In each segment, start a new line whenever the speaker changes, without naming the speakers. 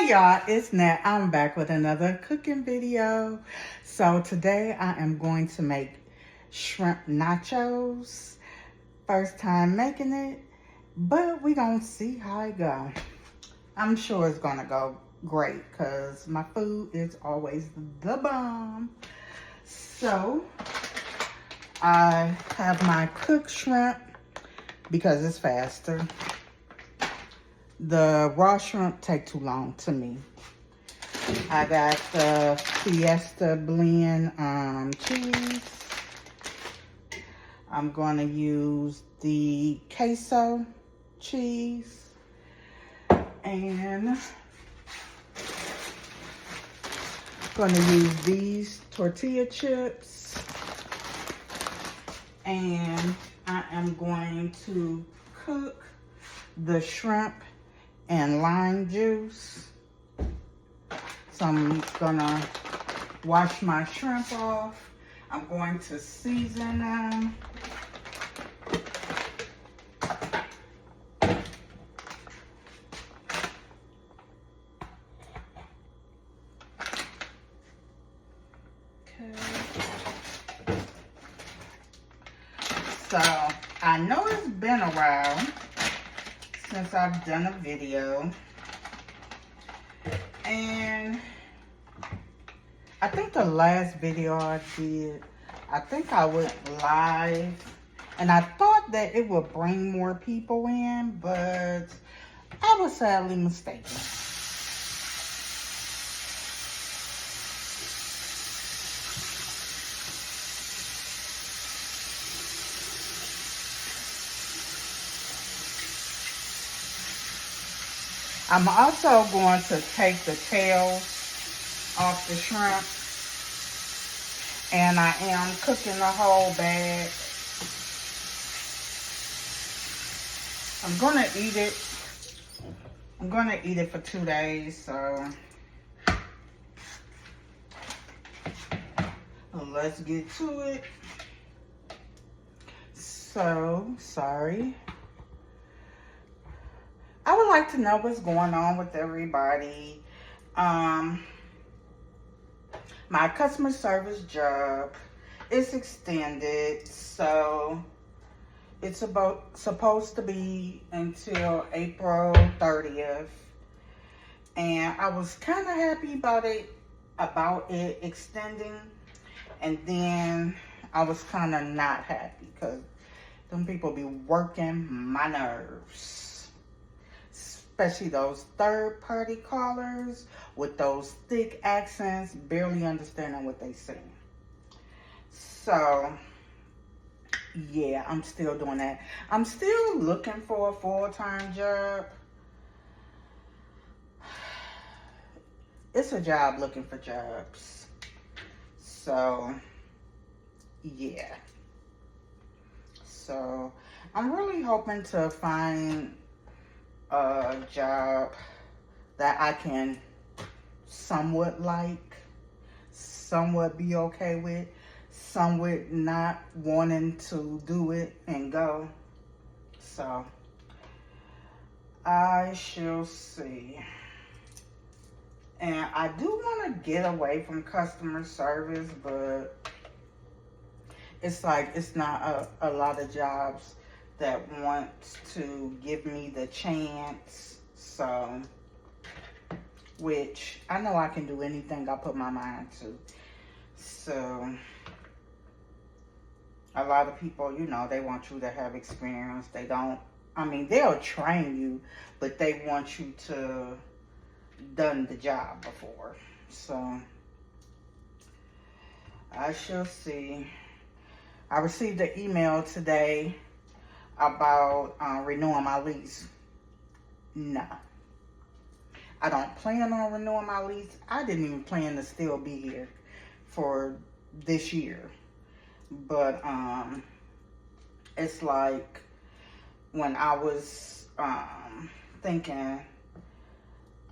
Y'all, it's Nat. I'm back with another cooking video. So today I am going to make shrimp nachos. First time making it, but we gonna see how it go. I'm sure it's gonna go great because my food is always the bomb. So I have my cooked shrimp because it's faster. The raw shrimp take too long to me. I got the Fiesta blend cheese. I'm going to use the queso cheese. And I'm going to use these tortilla chips. And I am going to cook the shrimp and lime juice. So I'm gonna wash my shrimp off. I'm going to season them. Okay. So I know it's been a while since I've done a video, and I think the last video I did, I think I went live, and I thought that it would bring more people in, but I was sadly mistaken. I'm also going to take the tails off the shrimp, and I am cooking the whole bag. I'm gonna eat it. I'm gonna eat it for 2 days, so let's get to it. So, sorry. I would like to know what's going on with everybody. My customer service job is extended, so it's supposed to be until April 30th. And I was kind of happy about it extending. And then I was kind of not happy because them people be working my nerves. Especially those third-party callers with those thick accents, barely understanding what they say. So, yeah, I'm still doing that. I'm still looking for a full-time job. It's a job looking for jobs. So, yeah. So, I'm really hoping to find a job that I can somewhat like, somewhat be okay with, somewhat not wanting to do it and go. So I shall see. And I do want to get away from customer service, but it's like it's not a lot of jobs that wants to give me the chance. So, which I know I can do anything I put my mind to. So, a lot of people, you know, they want you to have experience. They don't, I mean, they'll train you, but they want you to done the job before. So, I shall see. I received an email today about renewing my lease. No, I don't plan on renewing my lease. I didn't even plan to still be here for this year. But it's like when I was thinking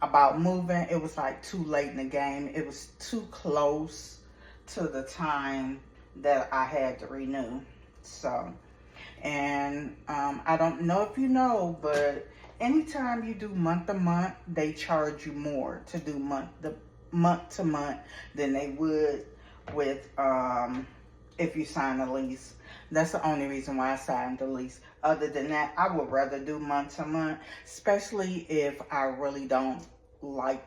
about moving, it was like too late in the game. It was too close to the time that I had to renew. So, and I don't know if you know, but anytime you do month to month, they charge you more to do month to month than they would with if you sign a lease. That's the only reason why I signed the lease. Other than that, I would rather do month to month, especially if I really don't like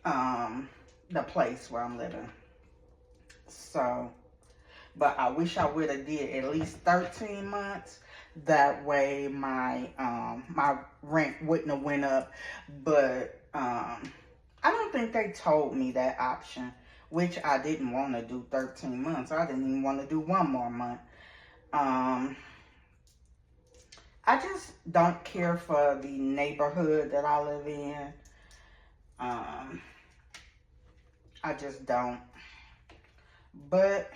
the place where I'm living. So, but I wish I would have did at least 13 months. That way my rent wouldn't have went up. But I don't think they told me that option, which I didn't want to do 13 months. I didn't even want to do one more month. I just don't care for the neighborhood that I live in. I just don't. But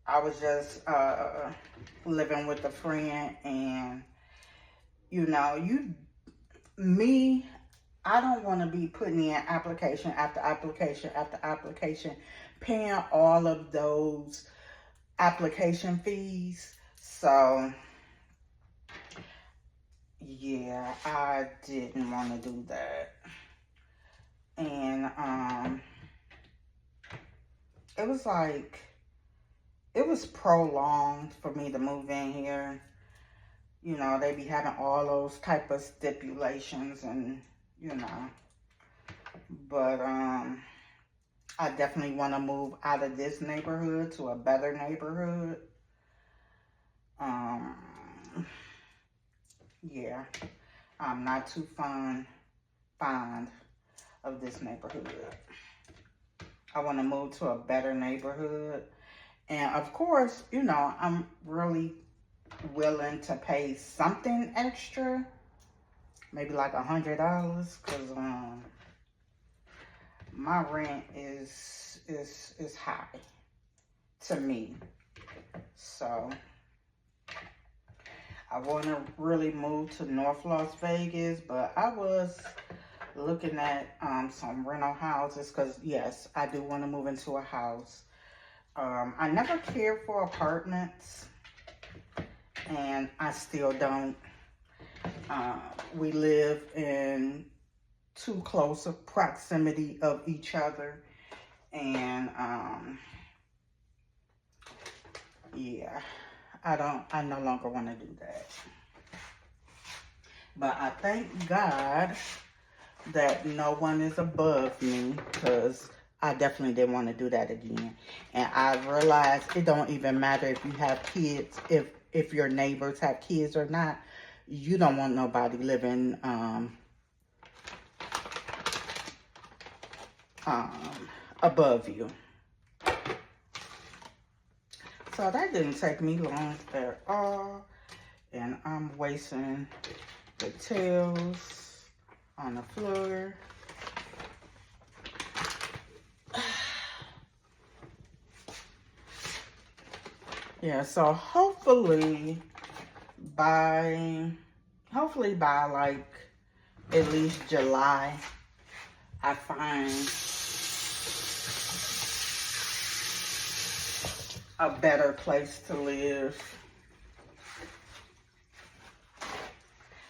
I was just living with a friend, and you know, I don't want to be putting in application after application after application, paying all of those application fees. So yeah, I didn't want to do that. And it was prolonged for me to move in here. You know, they be having all those type of stipulations, and you know, but I definitely want to move out of this neighborhood to a better neighborhood. Yeah, I'm not too fond of this neighborhood. I want to move to a better neighborhood. And of course, you know, I'm really willing to pay something extra, maybe like $100, because my rent is high to me. So I want to really move to North Las Vegas, but I was looking at some rental houses, because yes, I do want to move into a house. I never cared for apartments, and I still don't. We live in too close a proximity of each other, and yeah, I no longer want to do that. But I thank God that no one is above me, because I definitely didn't want to do that again. And I realized it don't even matter if you have kids, if your neighbors have kids or not. You don't want nobody living above you. So that didn't take me long at all. And I'm wasting the tails on the floor. Yeah, so hopefully by like at least July, I find a better place to live.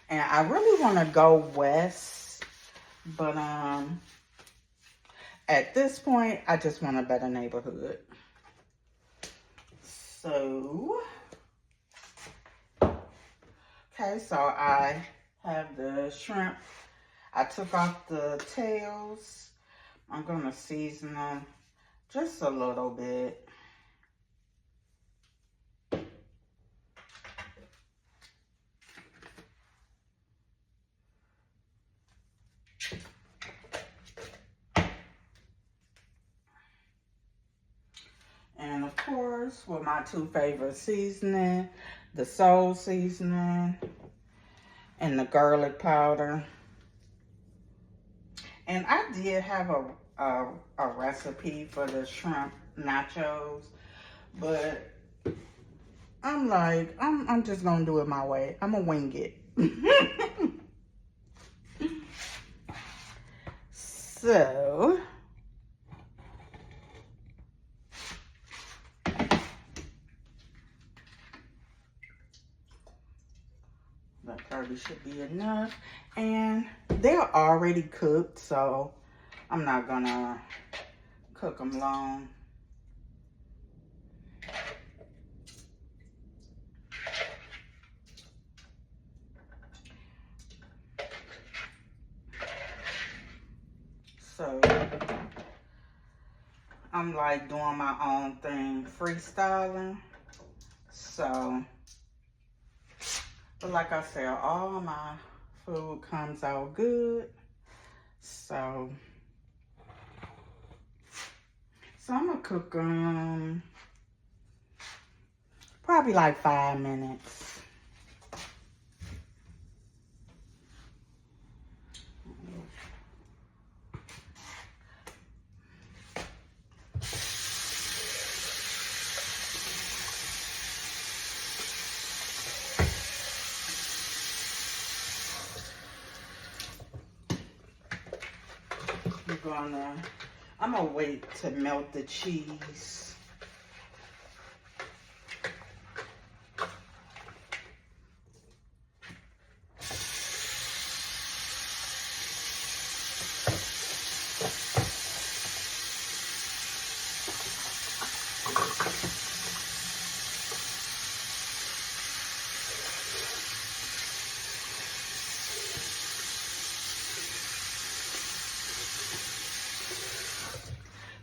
And I really want to go west, but at this point, I just want a better neighborhood. So, okay, so I have the shrimp. I took off the tails. I'm going to season them just a little bit. And of course, with my two favorite seasoning, the soul seasoning and the garlic powder. And I did have a recipe for the shrimp nachos, but I'm like, I'm just gonna do it my way. I'm gonna wing it. So 30 should be enough. And they're already cooked, so I'm not gonna cook them long. So I'm like doing my own thing, freestyling. So, but like I said, all my food comes out good. So I'm gonna cook them probably like 5 minutes. I'm gonna wait to melt the cheese.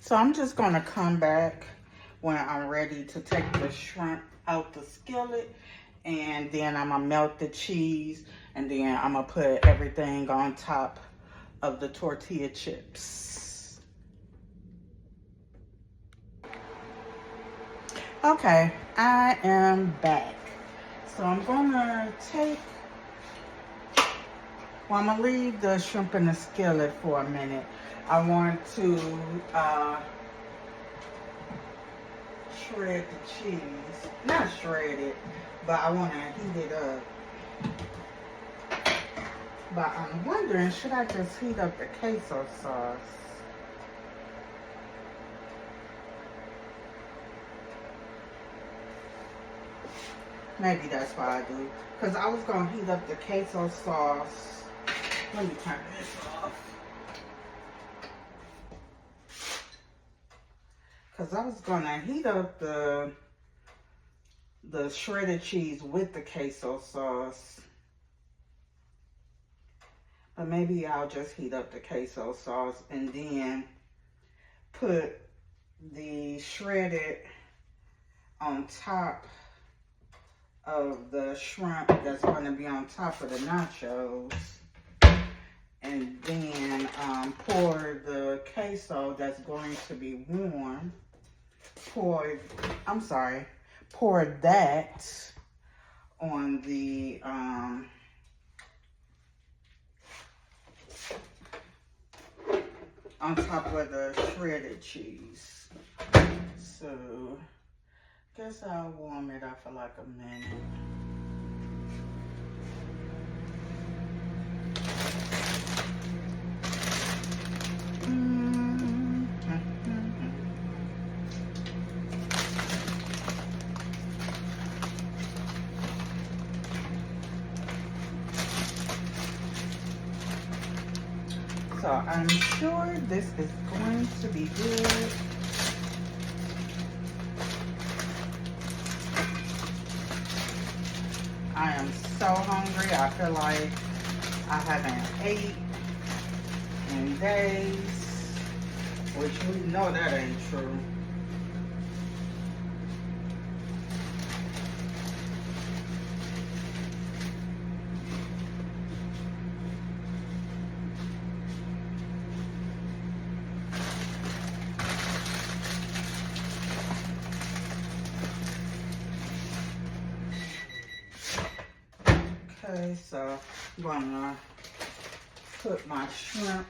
So I'm just gonna come back when I'm ready to take the shrimp out the skillet, and then I'm gonna melt the cheese, and then I'm gonna put everything on top of the tortilla chips. Okay, I am back. So I'm gonna I'm gonna leave the shrimp in the skillet for a minute. I want to shred the cheese. Not shred it, but I want to heat it up. But I'm wondering, should I just heat up the queso sauce? Maybe that's what I do. Because I was going to heat up the queso sauce. Let me turn this off. Because I was going to heat up the shredded cheese with the queso sauce. But maybe I'll just heat up the queso sauce and then put the shredded on top of the shrimp that's going to be on top of the nachos. And then pour the queso that's going to be warm. Pour that on the on top of the shredded cheese. So, guess I'll warm it up for like a minute. So I'm sure this is going to be good. I am so hungry. I feel like I haven't ate in days, which we know that ain't true. Okay, so I'm gonna put my shrimp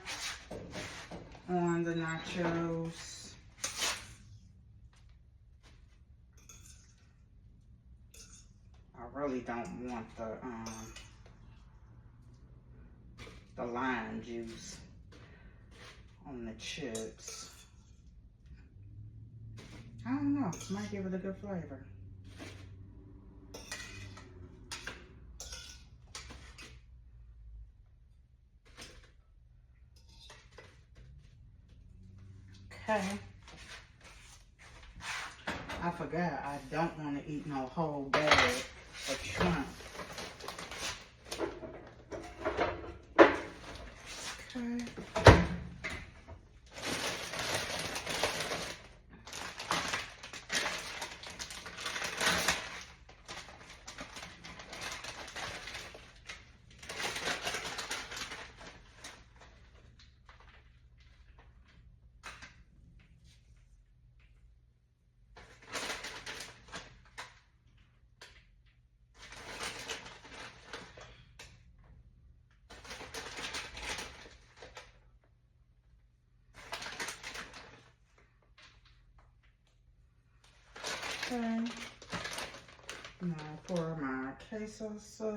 on the nachos. I really don't want the lime juice on the chips. I don't know, might give it a good flavor. Okay. I forgot I don't want to eat no whole bag of shrimp. Okay. Okay. Now for my queso sauce.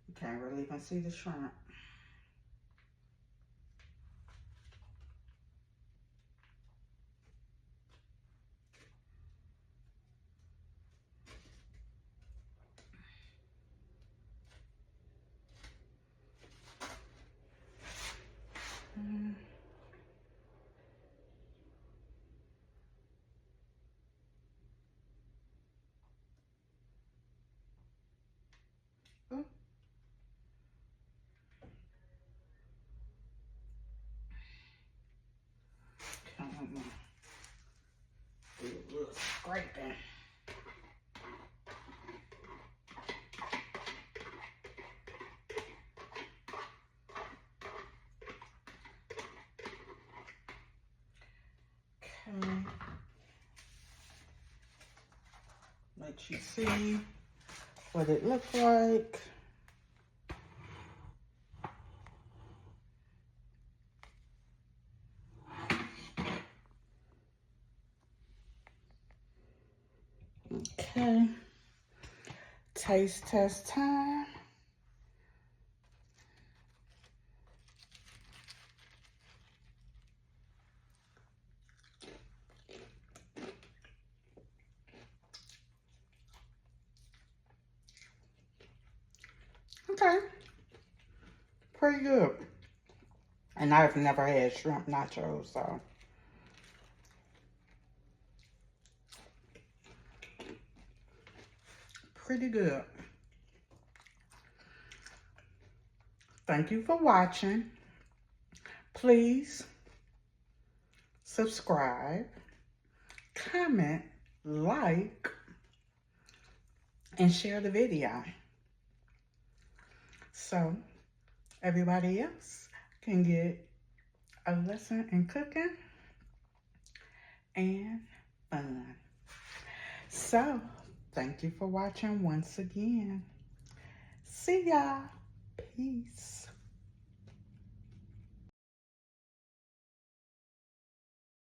You can't really even see the shrimp. Mm. Oh. Come on. Do a little scraping. Okay. Let you see what it looks like. Okay. Taste test time. Okay. Pretty good. And I've never had shrimp nachos, so. Pretty good. Thank you for watching. Please subscribe, comment, like, and share the video so everybody else can get a lesson in cooking and fun. So, thank you for watching once again. See y'all. Peace.